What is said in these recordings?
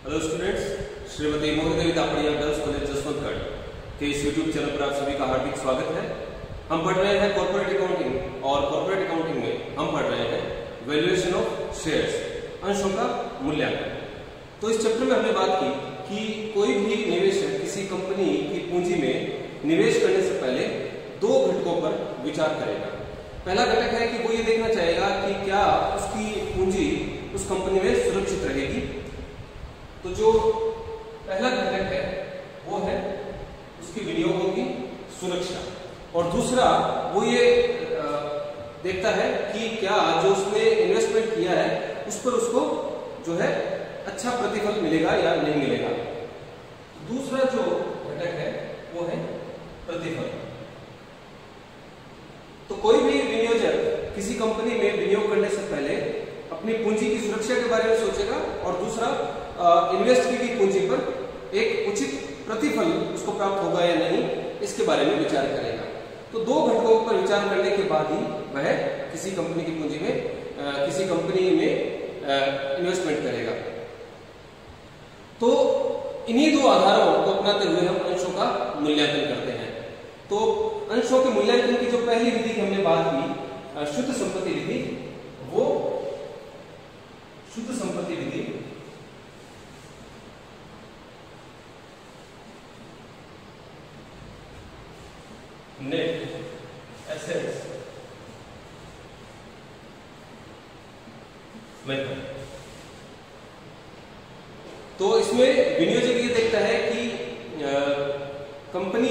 Hello students, Shrimati Mohidevi Tapadia girls college Jaswantgarh के इस YouTube channel पर आप सभी का हार्दिक स्वागत है। हम पढ़ रहे हैं कॉर्पोरेट अकाउंटिंग और कॉर्पोरेट अकाउंटिंग में हम पढ़ रहे हैं वैल्यूएशन ऑफ शेयर्स, अंशों का मूल्यांकन। तो इस चैप्टर में हमने बात की कि कोई भी निवेशक किसी कंपनी की पूंजी में निवेश करने से पहले दो घटकों पर विचार करेगा। पहला घटक है कि वो ये देखना चाहेगा कि क्या उसकी पूंजी उस कंपनी में सुरक्षित रहेगी। तो जो पहला घटक है वो है उसकी विनियोगों की सुरक्षा, और दूसरा वो ये देखता है कि क्या जो उसने इन्वेस्टमेंट किया है उस पर उसको जो है अच्छा प्रतिफल मिलेगा या नहीं मिलेगा। दूसरा जो घटक है वो है प्रतिफल। तो कोई भी विनियोजक किसी कंपनी में विनियोग करने से पहले अपनी पूंजी की सुरक्षा के बारे में सोचेगा, और दूसरा इन्वेस्ट की गई पूंजी पर एक उचित प्रतिफल उसको प्राप्त होगा या नहीं, इसके बारे में विचार करेगा। तो दो घटकों पर विचार करने के बाद ही वह किसी कंपनी की पूंजी में किसी कंपनी में इन्वेस्टमेंट करेगा। तो इन्हीं दो आधारों को अपनाते हुए हम अंशों का मूल्यांकन करते हैं। तो अंशों के मूल्यांकन की जो पहली विधि की हमने बात की, शुद्ध संपत्ति विधि, वो शुद्ध संपत्ति विधि नेट एसेट्स मेथड। तो इसमें विनियोजक ये देखता है कि कंपनी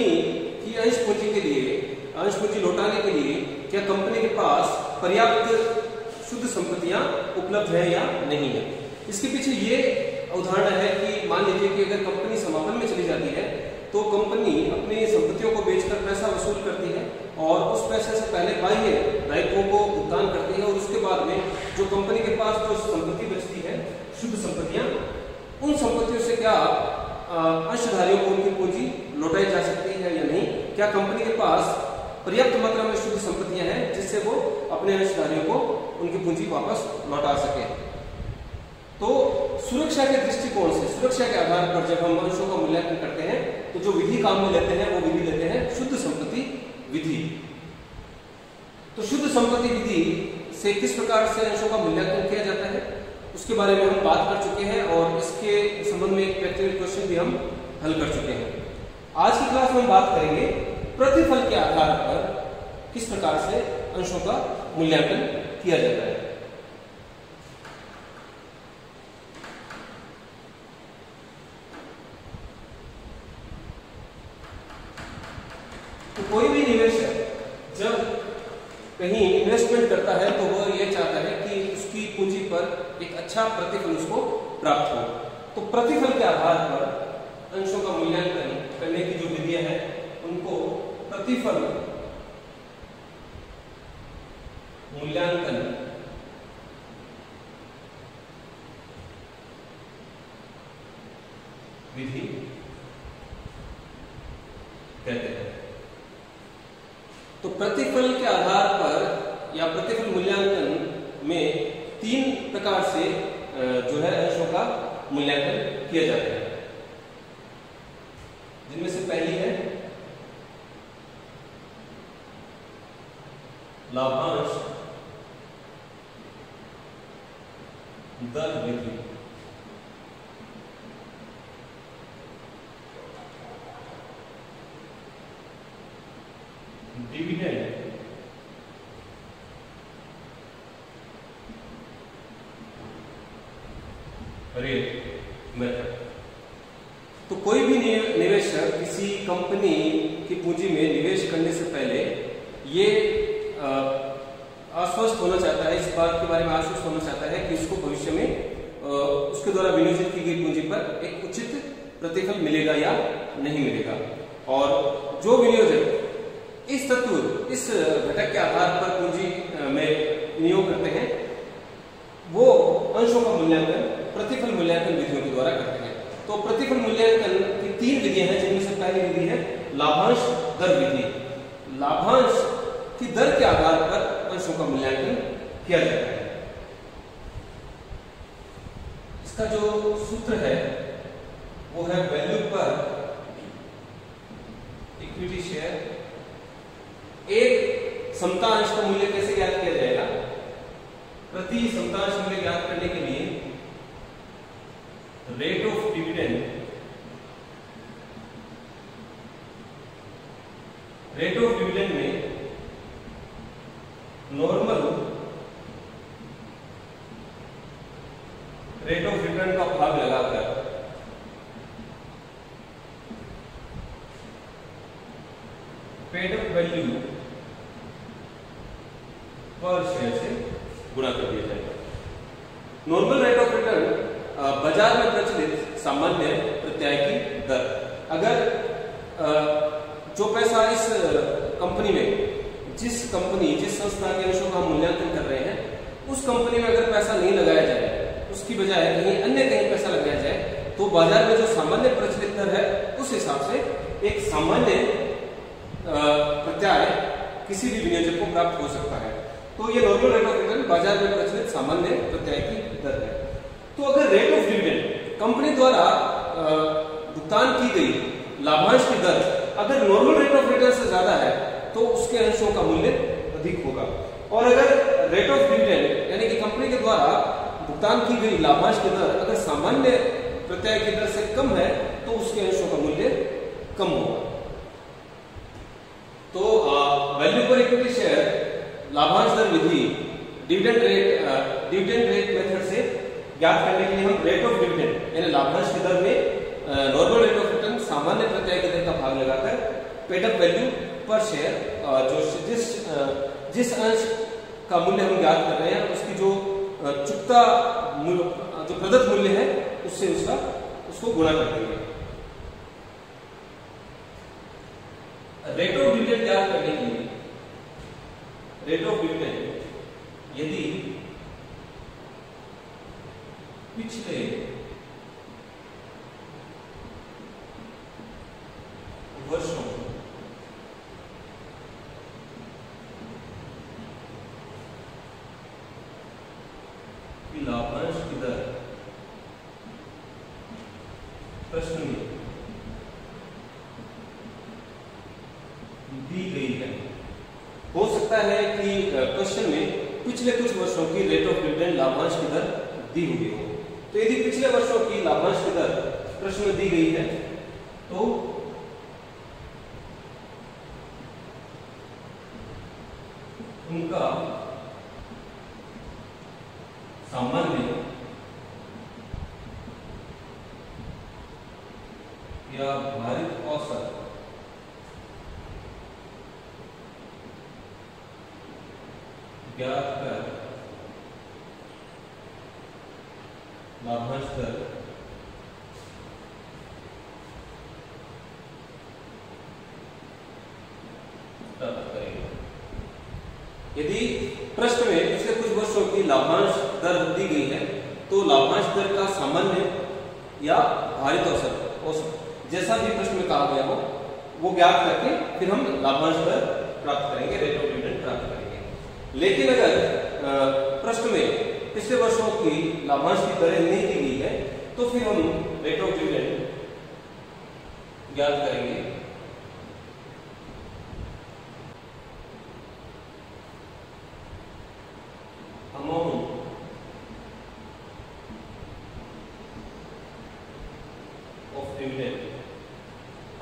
की अंश पूंजी के लिए, अंश पूंजी लौटाने के लिए क्या कंपनी के पास पर्याप्त शुद्ध संपत्तियां उपलब्ध है या नहीं है। इसके पीछे ये उदाहरण है कि मान लीजिए कि अगर कंपनी समापन में चली जाती है तो कंपनी अपनी संपत्तियों को बेचकर पैसा वसूल करती है और उस पैसे से पहले बाह्य दायित्वों को भुगतान करती है, और उसके बाद में जो कंपनी के पास जो संपत्ति बचती है, शुद्ध संपत्तियां, उन संपत्तियों से क्या अंशधारियों को उनकी पूंजी लौटाई जा सकती है या नहीं। क्या कंपनी के पास पर्याप्त मात्रा में शुद्ध संपत्तियां हैं जिससे वो अपने अंशधारियों को उनकी पूंजी वापस लौटा सके। तो सुरक्षा के दृष्टिकोण से, सुरक्षा के आधार पर जब हम अंशों का मूल्यांकन करते हैं तो जो विधि काम में लेते हैं वो विधि लेते हैं शुद्ध संपत्ति विधि। तो शुद्ध संपत्ति विधि से किस प्रकार से अंशों का मूल्यांकन किया जाता है उसके बारे में हम बात कर चुके हैं, और इसके संबंध में एक प्रैक्टिकल क्वेश्चन भी हम हल कर चुके हैं। आज की क्लास में हम बात करेंगे प्रतिफल के आधार पर किस प्रकार से अंशों का मूल्यांकन किया जाता है। तो कोई भी निवेशक जब कहीं इन्वेस्टमेंट करता है तो वह यह चाहता है कि उसकी पूंजी पर एक अच्छा प्रतिफल उसको प्राप्त हो। तो प्रतिफल के आधार पर अंशों का मूल्यांकन करने की जो विधियां हैं उनको प्रतिफल मूल्यांकन विधि कहते हैं। तो प्रतिफल के आधार पर या प्रतिफल मूल्यांकन में तीन प्रकार से जो है अंशों का मूल्यांकन किया जाता है, जिनमें से पहली है लाभांश दर विधि। Dividend rate method. तो कोई भी निवेशक किसी कंपनी की पूंजी में निवेश करने से पहले ये आश्वस्त होना चाहता है, इस बात के बारे में आश्वस्त होना चाहता है कि उसको भविष्य में उसके द्वारा विनियोजित की गई पूंजी पर एक उचित प्रतिफल मिलेगा या नहीं मिलेगा। और जो विनियोजक इस तत्व, इस घटक के आधार पर पूंजी में विनियोग करते हैं वो अंशों का मूल्यांकन प्रतिफल मूल्यांकन विधियों के द्वारा करते हैं। तो प्रतिफल मूल्यांकन की तीन विधियां हैं, जिनमें से पहली विधि है लाभांश दर विधि। लाभांश की दर के आधार पर अंशों का मूल्यांकन किया जाता है। इसका इसका जो सूत्र है वो है वैल्यू पर इक्विटी शेयर। एक समतांश का मूल्य कैसे ज्ञात किया जाएगा? प्रति समतांश मूल्य ज्ञात करने के लिए रेट ऑफ डिविडेंड में नॉर्मल रेट ऑफ रिटर्न का भाग लगाकर पेड अप वैल्यू पर शेयर से गुणा कर दिया जाएगा। नॉर्मल रेट ऑफ रिटर्न बाजार में प्रचलित सामान्य प्रत्याय की दर। अगर जो पैसा इस कंपनी में जिस संस्था के अंशों का मूल्यांकन कर रहे हैं उस कंपनी में अगर पैसा नहीं लगाया जाए, उसकी बजाय कहीं पैसा लगाया जाए, तो बाजार में जो सामान्य प्रचलित दर है उस हिसाब से एक सामान्य प्रत्याय किसी भी विनियोजक को प्राप्त हो सकता है। तो ये नॉर्मल रेट ऑफ रिटर्न बाजार में प्रचलित सामान्य प्रत्याय की दर है। तो अगर रेट ऑफ डिविडेंड कंपनी द्वारा भुगतान की गई लाभांश की दर अगर नॉर्मल रेट ऑफ रिटर्न से ज्यादा है तो उसके अंशों का मूल्य अधिक होगा, और अगर रेट ऑफ डिविडेंड यानी कि कंपनी के द्वारा भुगतान की गई लाभांश की दर अगर सामान्य प्रत्याय की दर से कम है तो उसके अंशों का मूल्य कम होगा। तो वैल्यू पर इक्विटी शेयर लाभांश दर विधि डिविडेंड रेट मेथड से ज्ञात करने के लिए हम रेट ऑफ डिविडेंड यानी लाभांश की दर में नॉर्मल रेट ऑफ रिटर्न सामान्य प्रत्याय की दर का भाग लगाकर पेड अप वैल्यू पर शेयर जिस अंश का मूल्य हम ज्ञात कर रहे हैं उसकी जो चुकता जो प्रदत्त मूल्य है उससे उसको गुणा कर देंगे। रेट ऑफ डिविडेंड ज्ञात करने के लिए रेट ऑफ डिविडेंड यदि पिछले वर्षों की लाभांश की दर प्रश्न में दी गई है। हो सकता है कि क्वेश्चन में पिछले कुछ वर्षों की रेट ऑफ डिविडेंड लाभांश की दर दी हुई हो। तो यदि पिछले वर्षों की लाभांश की दर प्रश्न में दी गई है तो उनका सामान्य या भारित औसत ज्ञात कर लाभांश दर प्राप्त करेंगे। यदि प्रश्न में पिछले कुछ वर्षों की लाभांश दर दी गई है तो लाभांश दर का सामान्य या भारित औसत जैसा भी प्रश्न में कहा गया हो वो ज्ञात करके फिर हम लाभांश दर प्राप्त करेंगे, रेट ऑफ डिविडेंड प्राप्त करेंगे। लेकिन अगर प्रश्न में पिछले वर्षों की लाभांश की दरें नहीं दी गई है तो फिर हम रेट ऑफ डिविडेंड ज्ञात करेंगे amount of dividend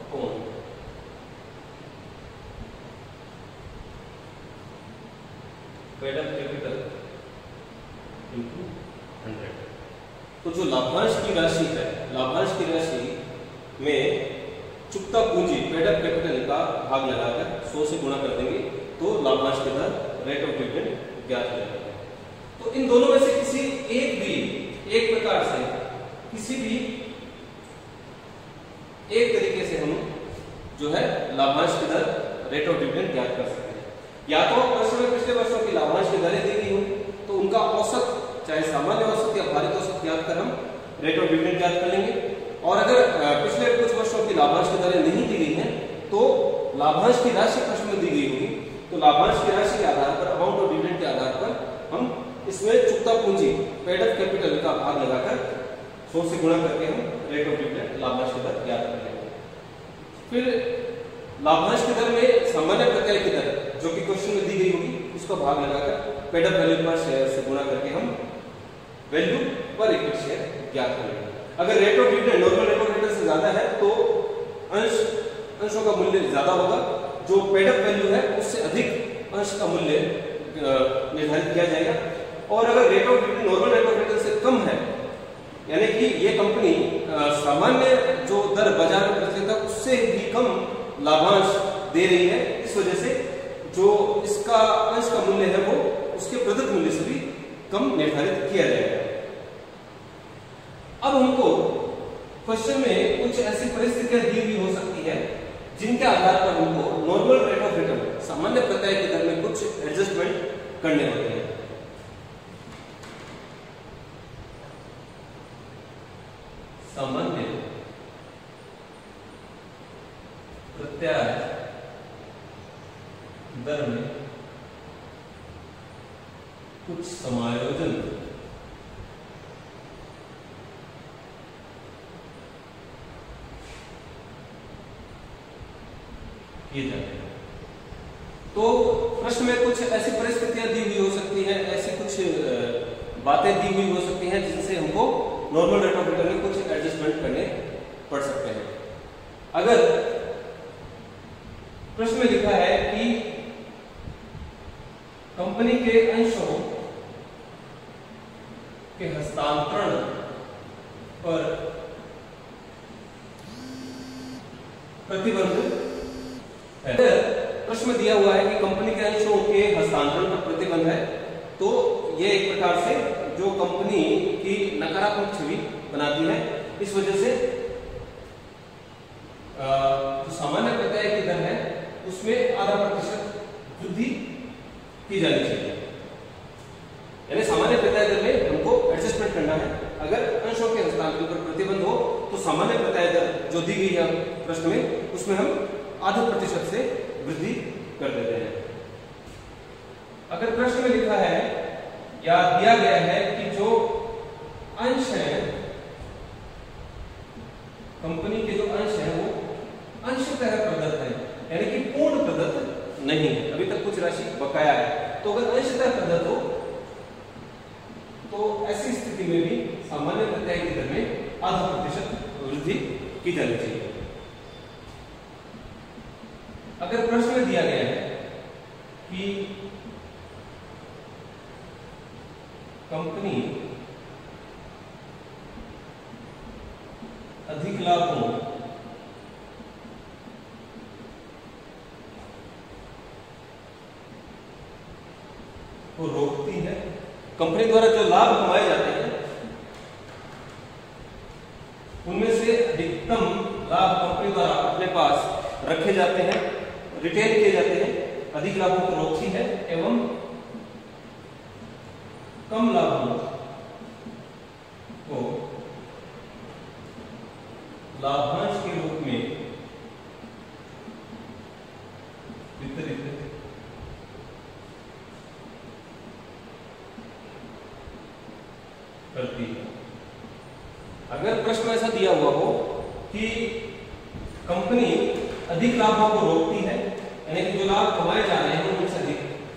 upon paid up capital into 100। तो जो लाभांश की राशि है, लाभांश की राशि में चुकता पूंजी पेड अप कैपिटल का भाग लगाकर 100 से गुणा कर देंगे तो लाभांश की दर रेट ऑफ डिविडेंड ज्ञात हो जाएगा। तो इन दोनों में से किसी एक प्रकार से किसी भी एक तरीके से हम जो है लाभांश की दर रेट ऑफ डिविडेंड ज्ञात कर सकते हैं। या तो प्रश्न में पिछले वर्षों की लाभांश की दरें दी गई हो तो उनका औसत चाहे सामान्य औसत या भारित औसत ज्ञात कर हम रेट ऑफ डिविडेंड ज्ञात कर लेंगे, और अगर पिछले कुछ वर्षों की लाभांश की दरें नहीं दी गई हैं तो लाभांश की राशि प्रश्न में दी गई होगी तो लाभांश की राशि के आधार पर अमाउंट ऑफ डिविडेंड के आधार पर हम इसमें चुकता पूंजी पेड अप कैपिटल का भाग लगाकर 100 से गुणा करके हम रेट ऑफ रिटर्न लाभांश की दर ज्ञात कर लेंगे। फिर लाभांश की दर में सामान्य प्रत्यय की दर जो कि क्वेश्चन में दी गई होगी उसका भाग लगाकर पेड अप वैल्यू पर शेयर से गुणा करके हम वैल्यू पर इक्विटी शेयर ज्ञात कर लेंगे। अगर rate of return normal rate of return से ज्यादा है तो अंशों का मूल्य ज्यादा होगा, जो पेड अप वैल्यू है उससे अधिक अंश का मूल्य निर्धारित किया जाएगा। और अगर rate of return normal rate of return से कम है, यानी कि ये कंपनी सामान्य जो दर बाजार में प्रचलित है उससे भी कम लाभांश दे रही है, इस वजह से जो इसका अंश का मूल्य है वो उसके प्रदत्त मूल्य से भी कम निर्धारित किया जाएगा। अब हमको क्वेश्चन में कुछ ऐसी परिस्थितियां दी हुई हो सकती है जिनके आधार पर हमको नॉर्मल रेट ऑफ रिटर्न सामान्य प्रत्यय की दर में कुछ एडजस्टमेंट करने होते हैं। सामान्य प्रत्यय दर में कुछ समायोजन किए जाते हैं। तो प्रश्न में कुछ ऐसी परिस्थितियां दी हुई हो सकती हैं, ऐसी कुछ बातें दी हुई हो सकती हैं जिनसे हमको नॉर्मल रेट ऑफ रिटर्न में कुछ एडजस्टमेंट करने पड़ सकते हैं। अगर प्रश्न में लिखा है कि कंपनी के अंशों के हस्तांतरण पर प्रतिबंध है, प्रश्न में दिया हुआ है कि कंपनी के अंशों के हस्तांतरण पर प्रतिबंध है, तो यह एक प्रकार से जो कंपनी की नकारात्मक छवि बनाती है, इस वजह से जो सामान्य प्रत्यय की दर है उसमें आधा प्रतिशत वृद्धि की जानी चाहिए। यानी सामान्य प्रत्यय दर में हमको एडजस्टमेंट करना है। अगर अंशों के हस्तांतरण पर प्रतिबंध हो तो सामान्य प्रत्यय दर जो दी गई है प्रश्न में उसमें हम आधा प्रतिशत से वृद्धि कर देते हैं। अगर प्रश्न में लिखा है या दिया गया है कि जो अंश है कंपनी के, जो अंश है वो अंशतः प्रदत्त है, यानी कि पूर्ण प्रदत्त नहीं है, अभी तक कुछ राशि बकाया है। तो अगर अंशतः प्रदत्त हो तो ऐसी स्थिति में भी सामान्य प्रत्यय की दर में आधा प्रतिशत वृद्धि की जानी चाहिए। अगर प्रश्न में दिया गया है कि कंपनी अधिक लाभों को रोकती है, कंपनी द्वारा जो लाभ कमाए जाते हैं उनमें से अधिकतम लाभ कंपनी द्वारा अपने पास रखे जाते हैं, रिटेन किए जाते हैं, अधिक लाभों को रोकती है एवं कम लाभों को लाभांश के रूप में वितरित करती है। अगर प्रश्न ऐसा दिया हुआ हो कि कंपनी अधिक लाभों को रोकती है, यानी कि जो लाभ कमाए जा रहे हैं उनसे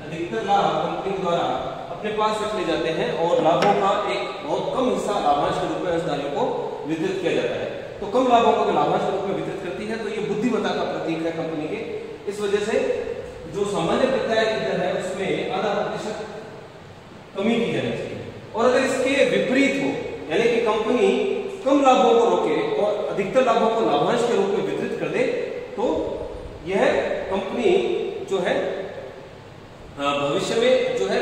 अधिकतर लाभ कंपनी द्वारा अपने पास रख ले जाते हैं और लाभों का एक बहुत कम हिस्सा लाभांश के रूप में अंशधारियों को वितरित किया जाता है। तो कम लाभों को लाभांश के रूप में वितरित करती है तो ये बुद्धिमत्ता का प्रतीक है कंपनी के। इस वजह से जो सामान्य प्रत्यय की दर है उसमें आधा प्रतिशत कमी की जानी चाहिए। और अगर इसके विपरीत हो, यानी कि कंपनी कम लाभों को रोके और अधिकतर लाभों को लाभांश के रूप में वितरित कर दे, तो यह कंपनी जो है भविष्य में जो है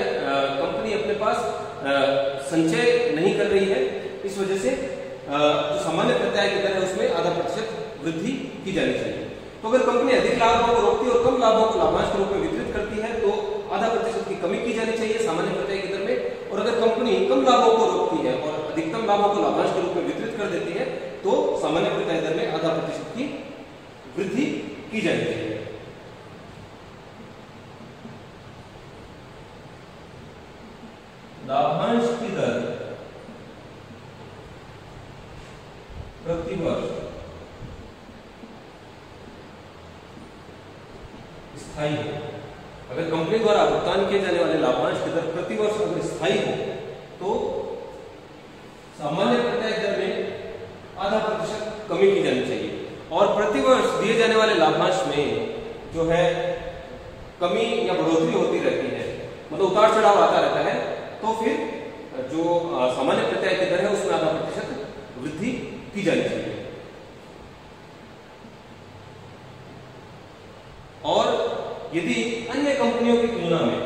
कंपनी अपने पास संचय नहीं कर रही है। इस वजह से जो सामान्य प्रत्यय की दर है उसमें आधा प्रतिशत वृद्धि की जानी चाहिए। तो अगर कंपनी अधिक लाभों को रोकती है और कम लाभों को लाभांश के रूप में वितरित करती है तो आधा प्रतिशत की कमी की जानी चाहिए सामान्य प्रत्यय की दर में। और अगर कंपनी कम लाभों को रोकती है और अधिकतम लाभों को लाभांश के रूप में वितरित कर देती है तो सामान्य प्रत्यय दर में आधा प्रतिशत की वृद्धि की जानी चाहिए। लाभांश की दर प्रतिवर्ष स्थायी हो। अगर कंपनी द्वारा भुगतान किए जाने वाले लाभांश की दर प्रतिवर्ष अगर स्थायी हो तो सामान्य प्रत्याय दर में आधा प्रतिशत कमी की जानी चाहिए। और प्रतिवर्ष दिए जाने वाले लाभांश में जो है कमी या बढ़ोतरी होती रहती है, मतलब उतार चढ़ाव आता रहता है, तो फिर जो सामान्य प्रत्याय की दर है उसमें आधा प्रतिशत वृद्धि की जानी चाहिए। और यदि अन्य कंपनियों की तुलना में,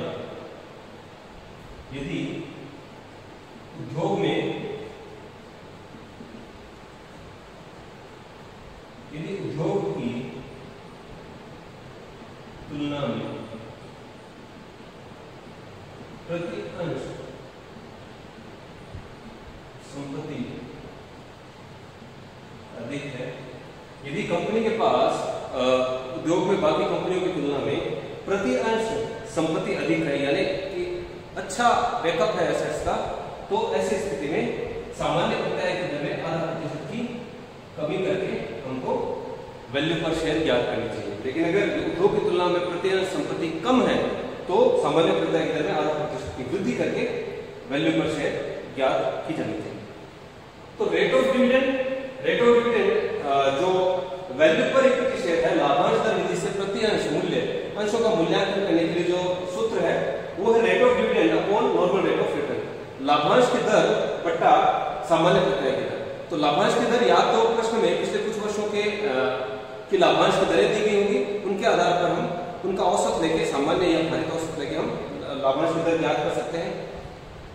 यदि उद्योग में उद्योग की तुलना में प्रति अंश संपत्ति अधिक है, यदि कंपनी के पास उद्योग में बाकी कंपनियों की तुलना में प्रति अंश संपत्ति अधिक है, यानी कि अच्छा बैकअप है एसेट्स का, तो ऐसी स्थिति में सामान्य प्रत्याय की दर में आधा प्रतिशत की कमी करके हमको वैल्यू पर शेयर ज्ञात करनी चाहिए। लेकिन अगर उद्योग की तुलना में प्रति अंश संपत्ति कम है तो सामान्य प्रत्याय की दर में आधा प्रतिशत की वृद्धि करके वैल्यू पर शेयर ज्ञात की जानी चाहिए। तो रेट ऑफ डिविडेंड जो वैल्यू पर इक्विटी शेयर है, लाभांश दर विधि से प्रति अंश मूल्य अंशों का मूल्यांकन करने के लिए जो सूत्र है वो है rate of dividend upon normal rate of return. लाभांश की दर बट्टा सामान्य प्रत्याय की दर। तो लाभांश की दर या तो प्रश्न में पिछले कुछ वर्षों के लाभांश की दरें दी गई होंगी, उनके आधार पर हम उनका औसत लेके, सामान्य या भारित औसत लेके हम लाभांश की दर ज्ञात कर सकते हैं।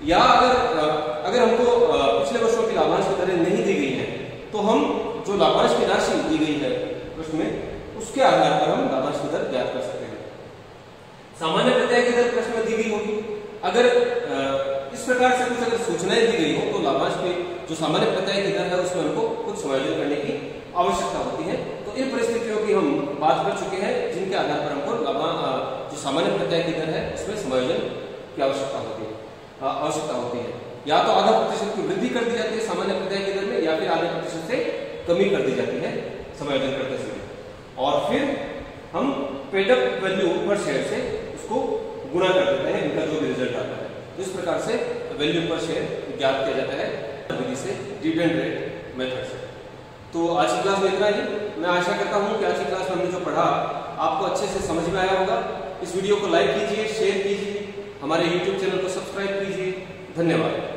या अगर हमको पिछले वर्षों की लाभांश की दरें नहीं दी गई है तो हम जो लाभांश की राशि दी गई है प्रश्न में, उसके आधार पर हम लाभांश की दर ज्ञात कर सकते हैं। सामान्य प्रत्याय की दर प्रश्न में दी गई होगी। अगर इस प्रकार से कुछ अगर सूचनाएं दी गई हो तो लाभांश की जो सामान्य प्रत्याय की दर है उसमें हमको कुछ समायोजन करने की आवश्यकता होती है। तो इन परिस्थितियों की हम बात कर चुके हैं जिनके आधार पर हमको जो सामान्य प्रत्याय की दर है उसमें समायोजन की आवश्यकता होती है। या तो आधा प्रतिशत की वृद्धि कर दी जाती है सामान्य प्रत्याय की दर में, या फिर आधे प्रतिशत से कमी कर दी जाती है समायोजन करते समय, और फिर हम पेड अप वैल्यू पर शेयर से उसको गुणा कर देते हैं, इनका जो भी रिजल्ट आता है। तो इस प्रकार से वैल्यू पर शेयर ज्ञात किया जाता है विधि से, डिविडेंड रेट मेथड से। तो आज की क्लास में इतना ही। मैं आशा करता हूं कि आज की क्लास में हमने जो पढ़ा आपको अच्छे से समझ में आया होगा। इस वीडियो को लाइक कीजिए, शेयर कीजिए, हमारे YouTube चैनल को सब्सक्राइब कीजिए। धन्यवाद।